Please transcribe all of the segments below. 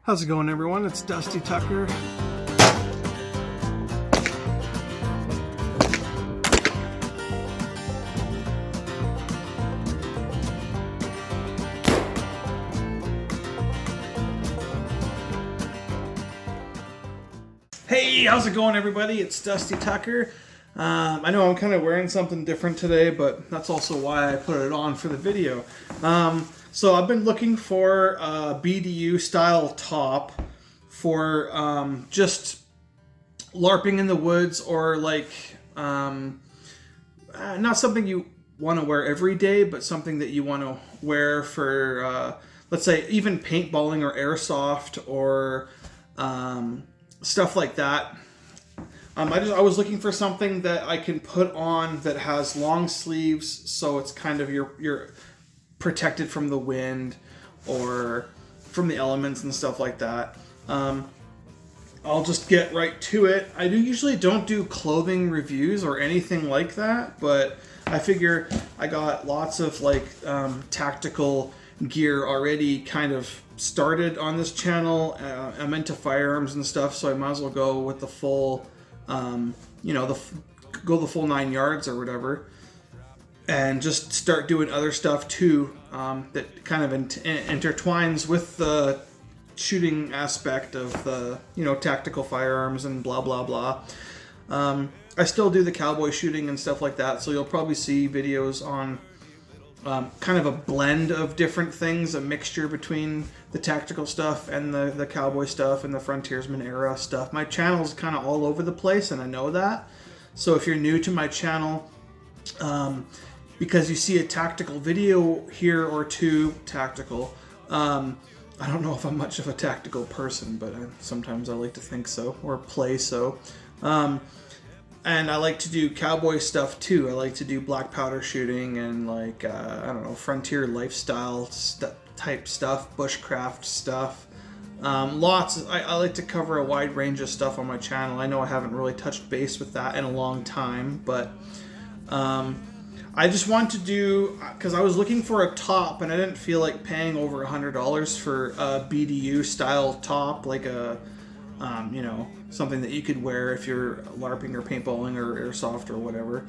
How's it going, everyone? It's Dusty Tucker. Hey, how's it going, everybody? It's Dusty Tucker. I know I'm kind of wearing something different today, but that's also why I put it on for the video. So I've been looking for a BDU style top for just LARPing in the woods, or like not something you want to wear every day, but something that you want to wear for let's say even paintballing or airsoft or stuff like that. I was looking for something that I can put on that has long sleeves, so it's kind of you're protected from the wind or from the elements and stuff like that. I'll just get right to it. I usually don't do clothing reviews or anything like that, but I figure I got lots of like tactical gear already kind of started on this channel. I'm into firearms and stuff, so I might as well go with the full, go the full 9 yards or whatever, and just start doing other stuff too that kind of intertwines with the shooting aspect of the tactical firearms and blah blah blah. I still do the cowboy shooting and stuff like that, so you'll probably see videos on kind of a blend of different things, a mixture between the tactical stuff and the cowboy stuff and the frontiersman era stuff. My channel's kind of all over the place, and I know that. So if you're new to my channel, because you see a tactical video here or two, tactical, I don't know if I'm much of a tactical person, but sometimes I like to think so, or play so. And I like to do cowboy stuff too. I like to do black powder shooting and like, frontier lifestyle type stuff, bushcraft stuff. I like to cover a wide range of stuff on my channel. I know I haven't really touched base with that in a long time, but I just want to do, because I was looking for a top and I didn't feel like paying over $100 for a BDU style top, like a, something that you could wear if you're LARPing or paintballing or airsoft or whatever.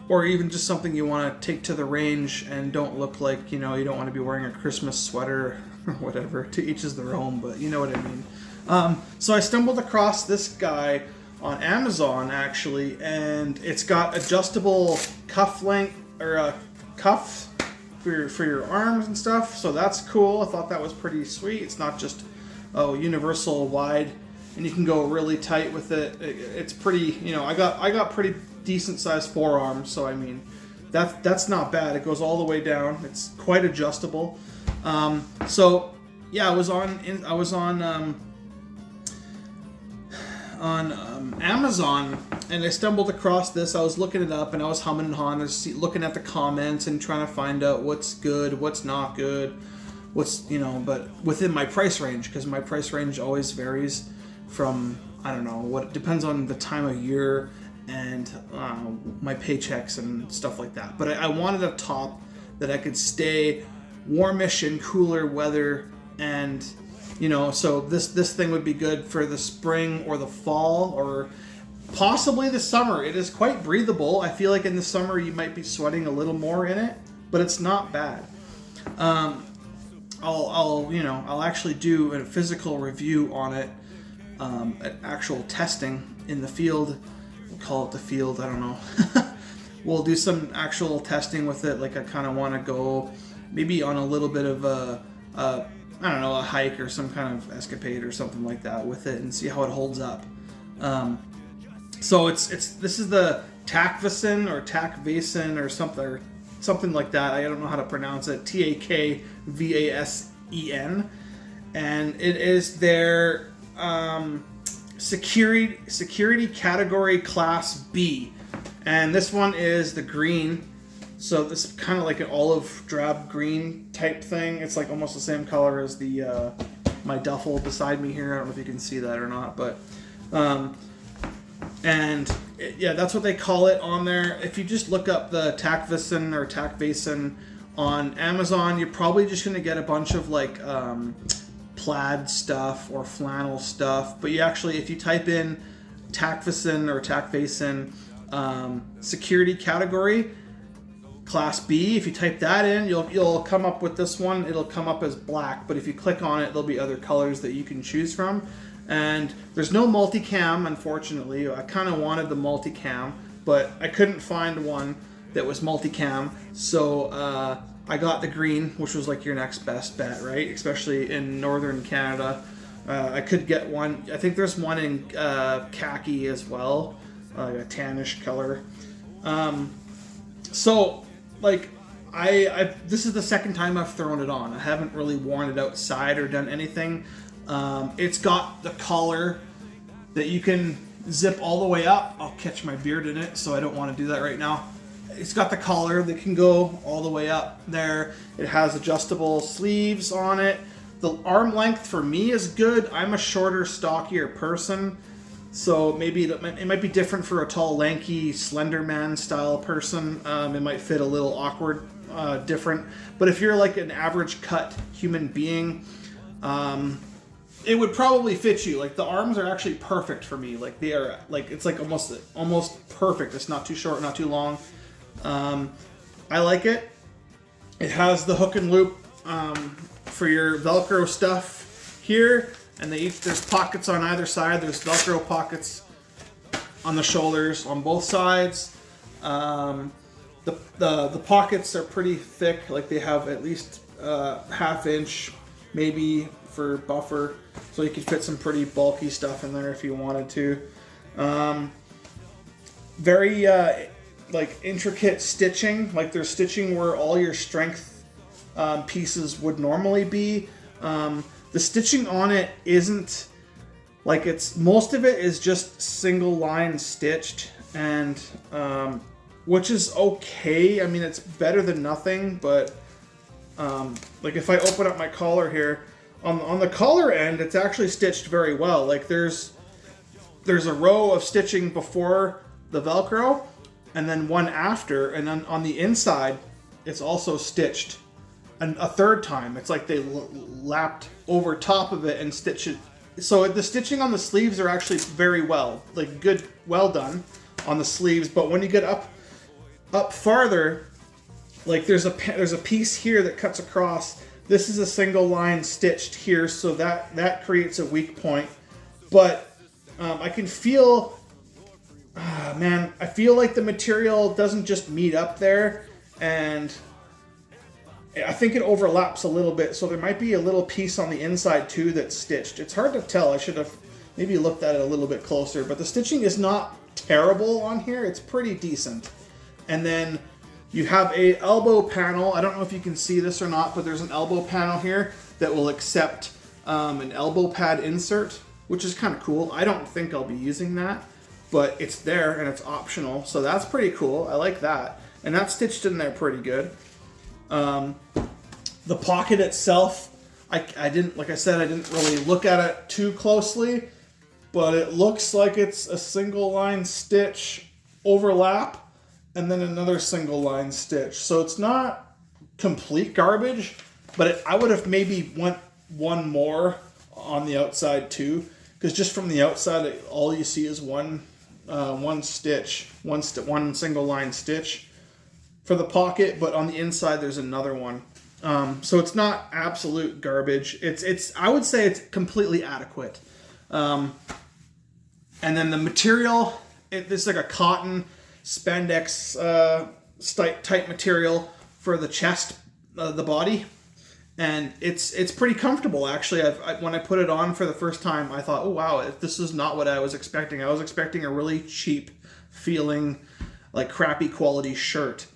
Or even just something you want to take to the range and don't look like, you don't want to be wearing a Christmas sweater or whatever. To each is their own, but you know what I mean. So I stumbled across this guy on Amazon actually, and it's got adjustable cuff length or cuffs for your arms and stuff. So that's cool. I thought that was pretty sweet. It's not just universal wide, and you can go really tight with it. It's pretty. I got pretty decent sized forearms, so I mean that's not bad. It goes all the way down. It's quite adjustable. So yeah, I was on Amazon, and I stumbled across this. I was looking it up, and I was humming and hawing, looking at the comments and trying to find out what's good, what's not good, but within my price range, because my price range always varies from, it depends on the time of year and my paychecks and stuff like that. But I wanted a top that I could stay warmish in cooler weather, and so this thing would be good for the spring or the fall or possibly the summer. It is quite breathable. I feel like in the summer you might be sweating a little more in it, but it's not bad. I'll actually do a physical review on it, at actual testing in the field. We'll call it the field, I don't know. We'll do some actual testing with it. Like I kind of want to go maybe on a little bit of a hike or some kind of escapade or something like that with it and see how it holds up. So this is the Tacvasen or Tacvasen or something like that. I don't know how to pronounce it. Tacvasen, and it is their security category class B, and this one is the green. So this is kind of like an olive drab green type thing. It's like almost the same color as the my duffel beside me here. I don't know if you can see that or not, but that's what they call it on there. If you just look up the Tacvasen or Tacvasen On Amazon, you're probably just going to get a bunch of like plaid stuff or flannel stuff. But you actually, if you type in Tacvasen or Tacvasen security category, Class B, if you type that in, you'll come up with this one. It'll come up as black, but if you click on it, there'll be other colors that you can choose from. And there's no multicam, unfortunately. I kind of wanted the multicam, but I couldn't find one that was multicam. So I got the green, which was like your next best bet, right? Especially in northern Canada. I could get one. I think there's one in khaki as well, a tannish color. So, like, this is the second time I've thrown it on. I haven't really worn it outside or done anything. It's got the collar that you can zip all the way up. I'll catch my beard in it, so I don't want to do that right now. It's got the collar that can go all the way up there. It has adjustable sleeves on it. The arm length for me is good. I'm a shorter, stockier person, so maybe it might be different for a tall, lanky, slender man style person. It might fit a little awkward, different. But if you're like an average cut human being, it would probably fit you. Like the arms are actually perfect for me. Like they are, like it's like almost perfect. It's not too short, not too long. I like it. It has the hook and loop for your Velcro stuff here, and there's pockets on either side. There's Velcro pockets on the shoulders on both sides. The pockets are pretty thick, like they have at least half inch, maybe, for buffer, so you could fit some pretty bulky stuff in there if you wanted to. Very like intricate stitching, like there's stitching where all your strength pieces would normally be. The stitching on it isn't like most of it is just single line stitched, and which is okay. I mean, it's better than nothing, but like if I open up my collar here, on the collar end, it's actually stitched very well. Like there's a row of stitching before the Velcro, and then one after, and then on the inside, it's also stitched a third time. It's like they lapped over top of it and stitched it. So the stitching on the sleeves are actually very well done on the sleeves. But when you get up farther, like there's a piece here that cuts across. This is a single line stitched here, so that creates a weak point. But I can feel, I feel like the material doesn't just meet up there, and I think it overlaps a little bit, so there might be a little piece on the inside too that's stitched. It's hard to tell. I should have maybe looked at it a little bit closer, but the stitching is not terrible on here. It's pretty decent. And then you have a elbow panel. I don't know if you can see this or not, but there's an elbow panel here that will accept an elbow pad insert, which is kind of cool. I don't think I'll be using that, but it's there and it's optional, so that's pretty cool. I like that. And that's stitched in there pretty good. The pocket itself, I didn't really look at it too closely, but it looks like it's a single line stitch overlap and then another single line stitch. So it's not complete garbage, but I would have maybe went one more on the outside too, because just from the outside, all you see is one stitch, one single line stitch for the pocket, but on the inside there's another one. So it's not absolute garbage. I would say it's completely adequate. And then the material, it's like a cotton spandex type material for the chest, the body, and it's pretty comfortable actually. When I put it on for the first time, I thought, oh wow, this is not what I was expecting. I was expecting a really cheap feeling, like crappy quality shirt.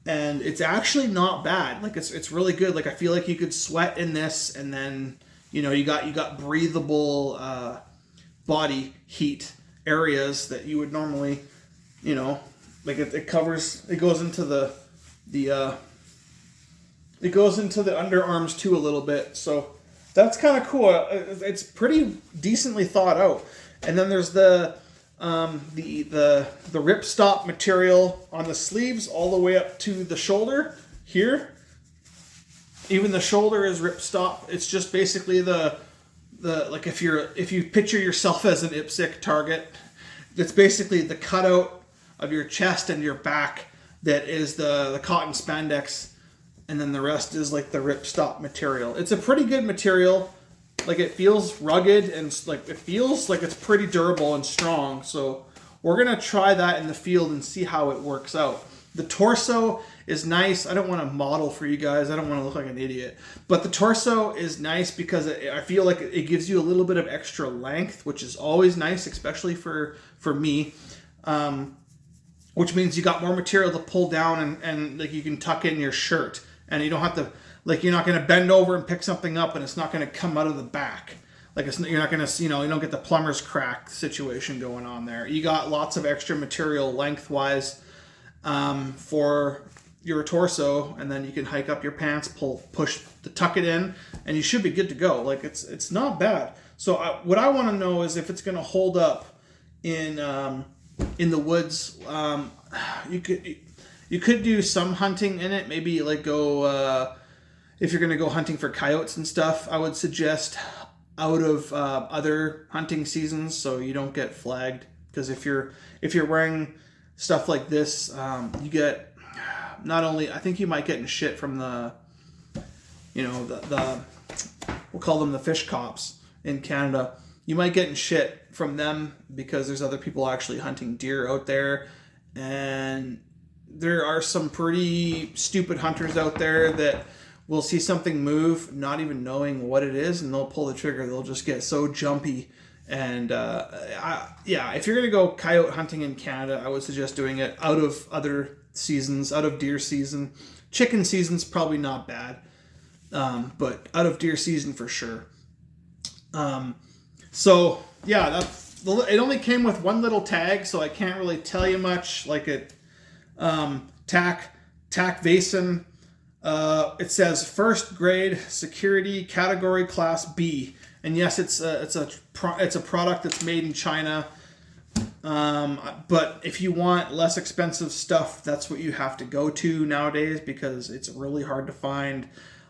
And it's actually not bad. Like it's really good. Like I feel like you could sweat in this, and then you got breathable body heat areas that you would normally, like it covers. It goes into the underarms too a little bit. So that's kind of cool. It's pretty decently thought out. And then there's the ripstop material on the sleeves all the way up to the shoulder here. Even the shoulder is ripstop. It's just basically the like if you picture yourself as an IPSC target, that's basically the cutout of your chest and your back that is the cotton spandex, and then the rest is like the ripstop material. It's a pretty good material. Like it feels rugged and like it feels like it's pretty durable and strong. So we're gonna try that in the field and see how it works out. The torso is nice. I don't want to model for you guys. I don't want to look like an idiot. But the torso is nice because I feel like it gives you a little bit of extra length, which is always nice, especially for me. Which means you got more material to pull down and like you can tuck in your shirt. And you don't have to, like you're not going to bend over and pick something up and it's not going to come out of the back. Like you're not going to, you don't get the plumber's crack situation going on there. You got lots of extra material lengthwise for your torso, and then you can hike up your pants, tuck it in, and you should be good to go. Like it's not bad. So what I want to know is if it's going to hold up in the woods. You could do some hunting in it. Maybe like go if you're going to go hunting for coyotes and stuff. I would suggest out of other hunting seasons so you don't get flagged. Because if you're wearing stuff like this, you get not only, I think you might get in shit from the we'll call them the fish cops in Canada. You might get in shit from them because there's other people actually hunting deer out there, and there are some pretty stupid hunters out there that will see something move, not even knowing what it is, and they'll pull the trigger. They'll just get so jumpy. And if you're gonna go coyote hunting in Canada, I would suggest doing it out of other seasons, out of deer season. Chicken season's probably not bad, but out of deer season for sure. So yeah, it only came with one little tag, so I can't really tell you much. Like it, Tacvasen. It says first grade security category class B, and yes, it's a product that's made in China. But if you want less expensive stuff, that's what you have to go to nowadays because it's really hard to find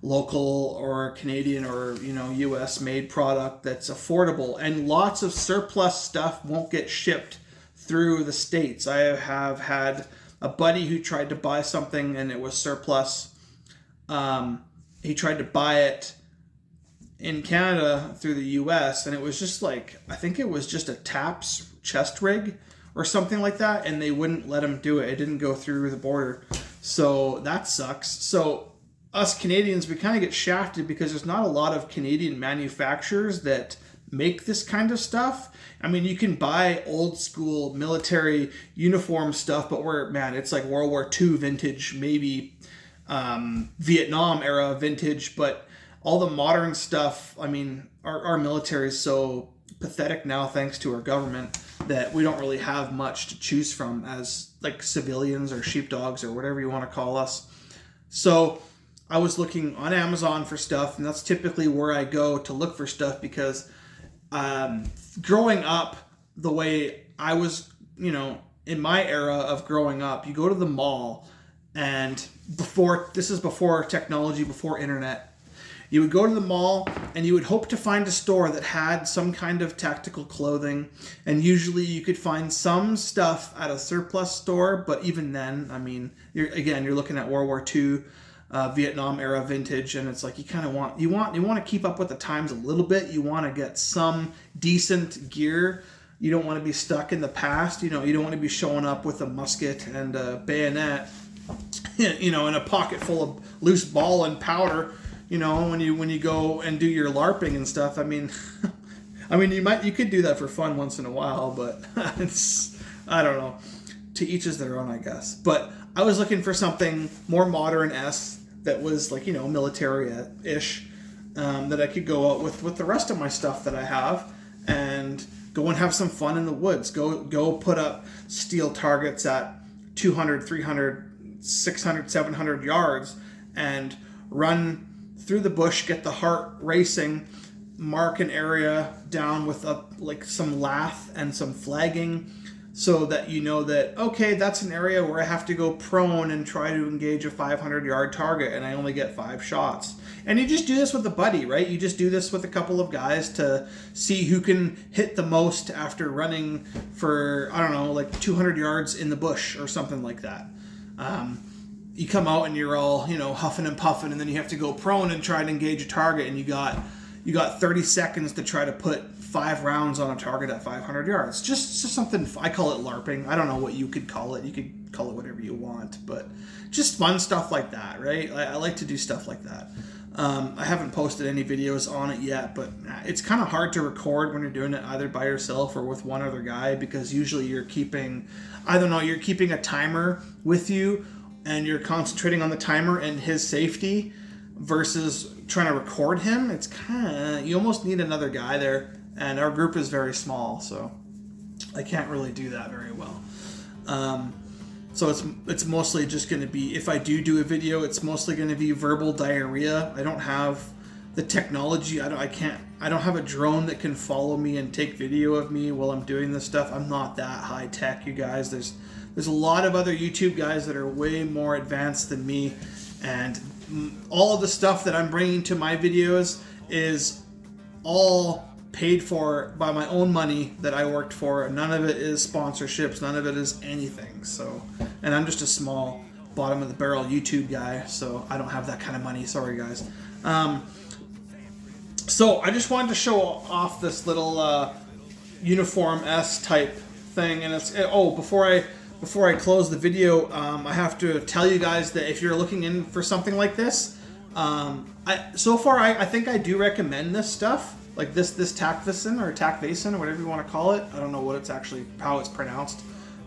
local or Canadian or US made product that's affordable, and lots of surplus stuff won't get shipped through the States. I have had a buddy who tried to buy something and it was surplus. He tried to buy it in Canada through the US, and it was just like, I think it was just a TAPS chest rig or something like that, and they wouldn't let him do it. It didn't go through the border. So that sucks. So us Canadians, we kind of get shafted because there's not a lot of Canadian manufacturers that make this kind of stuff. I mean, you can buy old school military uniform stuff, but it's like World War II vintage, maybe Vietnam era vintage, but all the modern stuff, I mean, our military is so pathetic now thanks to our government that we don't really have much to choose from as like civilians or sheepdogs or whatever you want to call us. So I was looking on Amazon for stuff, and that's typically where I go to look for stuff because growing up the way I was, in my era of growing up, you go to the mall, and this is before technology, before internet. You would go to the mall and you would hope to find a store that had some kind of tactical clothing, and usually you could find some stuff at a surplus store, but even then, I mean, you're looking at World War II, Vietnam era vintage, and it's like you kind of want to keep up with the times a little bit. You want to get some decent gear. You don't want to be stuck in the past. You don't want to be showing up with a musket and a bayonet, in a pocket full of loose ball and powder. When you go and do your LARPing and stuff. I mean, you could do that for fun once in a while, but I don't know. To each is their own, I guess. But I was looking for something more modern-esque that was like, military-ish, that I could go out with the rest of my stuff that I have and go and have some fun in the woods. Go put up steel targets at 200, 300, 600, 700 yards and run through the bush, get the heart racing, mark an area down with some lath and some flagging so that that, okay, that's an area where I have to go prone and try to engage a 500-yard target and I only get 5 shots. And you just do this with a buddy, right? You just do this with a couple of guys to see who can hit the most after running for, I don't know, like 200 yards in the bush or something like that. You come out and you're all, huffing and puffing, and then you have to go prone and try and engage a target, and you got 30 seconds to try to put 5 rounds on a target at 500 yards. Just something, I call it LARPing. I don't know what you could call it. You could call it whatever you want, but just fun stuff like that, right? I like to do stuff like that. I haven't posted any videos on it yet, but it's kind of hard to record when you're doing it either by yourself or with one other guy, because usually you're keeping a timer with you and you're concentrating on the timer and his safety versus trying to record him. It's you almost need another guy there, and our group is very small, so I can't really do that very well. So it's mostly just going to be, if I do a video, it's mostly going to be verbal diarrhea. I don't have the technology. I don't have a drone that can follow me and take video of me while I'm doing this stuff. I'm not that high tech, you guys. There's a lot of other YouTube guys that are way more advanced than me, and all of the stuff that I'm bringing to my videos is all paid for by my own money that I worked for. None of it is sponsorships. None of it is anything. So, and I'm just a small bottom of the barrel YouTube guy, so I don't have that kind of money. Sorry, guys. So I just wanted to show off this little uniform S type thing, and before I close the video, I have to tell you guys that if you're looking in for something like this, I think I do recommend this stuff, like this Tacvasen or Tacvasen or whatever you want to call it. I don't know how it's pronounced,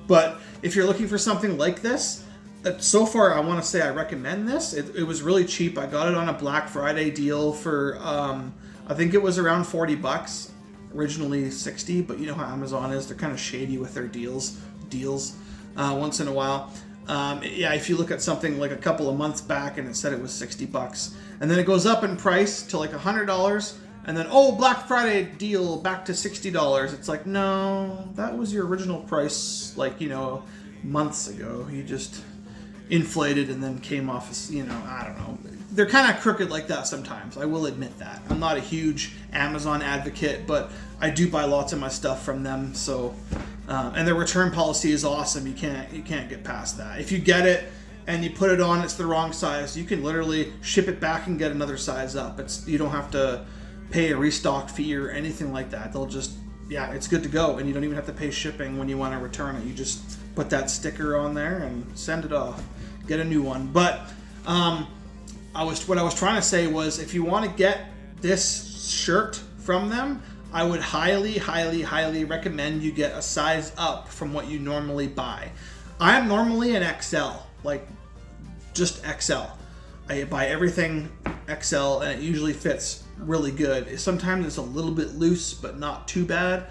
but if you're looking for something like this, so far I want to say I recommend this. It was really cheap. I got it on a Black Friday deal for I think it was around $40. Originally 60, but you know how Amazon is. They're kind of shady with their deals once in a while. If you look at something like a couple of months back and it said it was $60, and then it goes up in price to like $100, and then Black Friday deal back to $60. It's like, no, that was your original price months ago. You just inflated and then came off I don't know. They're kind of crooked like that sometimes. I will admit that. I'm not a huge Amazon advocate, but I do buy lots of my stuff from them. So, and their return policy is awesome. You can't get past that. If you get it and you put it on, it's the wrong size, you can literally ship it back and get another size up. You don't have to pay a restock fee or anything like that. They'll just, it's good to go, and you don't even have to pay shipping when you want to return it. You just put that sticker on there and send it off. Get a new one. But what I was trying to say was, if you want to get this shirt from them, I would highly, highly, highly recommend you get a size up from what you normally buy. I'm normally an XL, like just XL. I buy everything XL, and it usually fits really good. Sometimes it's a little bit loose, but not too bad.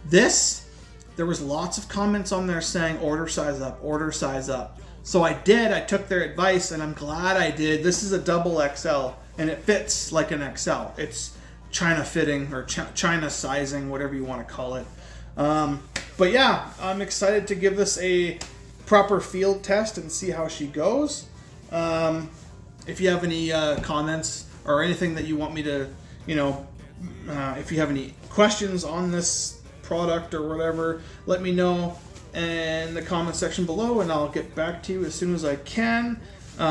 There was lots of comments on there saying order size up, order size up. So I did. I took their advice, and I'm glad I did. This is a double XL, and it fits like an XL. It's China fitting or China sizing, whatever you want to call it. But yeah, I'm excited to give this a proper field test and see how she goes. If you have any comments or anything that you want me to, if you have any questions on this product or whatever, let me know in the comment section below, and I'll get back to you as soon as I can.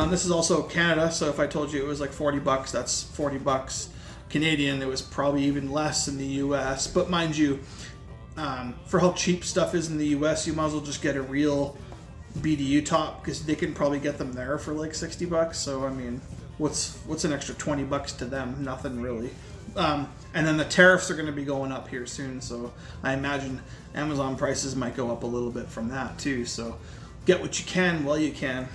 This is also Canada, so if I told you it was like $40, that's $40 Canadian. It was probably even less in the US, but mind you, for how cheap stuff is in the US, you might as well just get a real BDU top, because they can probably get them there for like $60. So I mean, what's an extra $20 to them? Nothing really. And then the tariffs are going to be going up here soon, so I imagine Amazon prices might go up a little bit from that too. So get what you can while you can.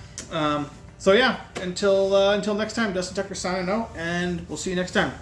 So yeah, until next time, Dustin Tucker signing out, and we'll see you next time.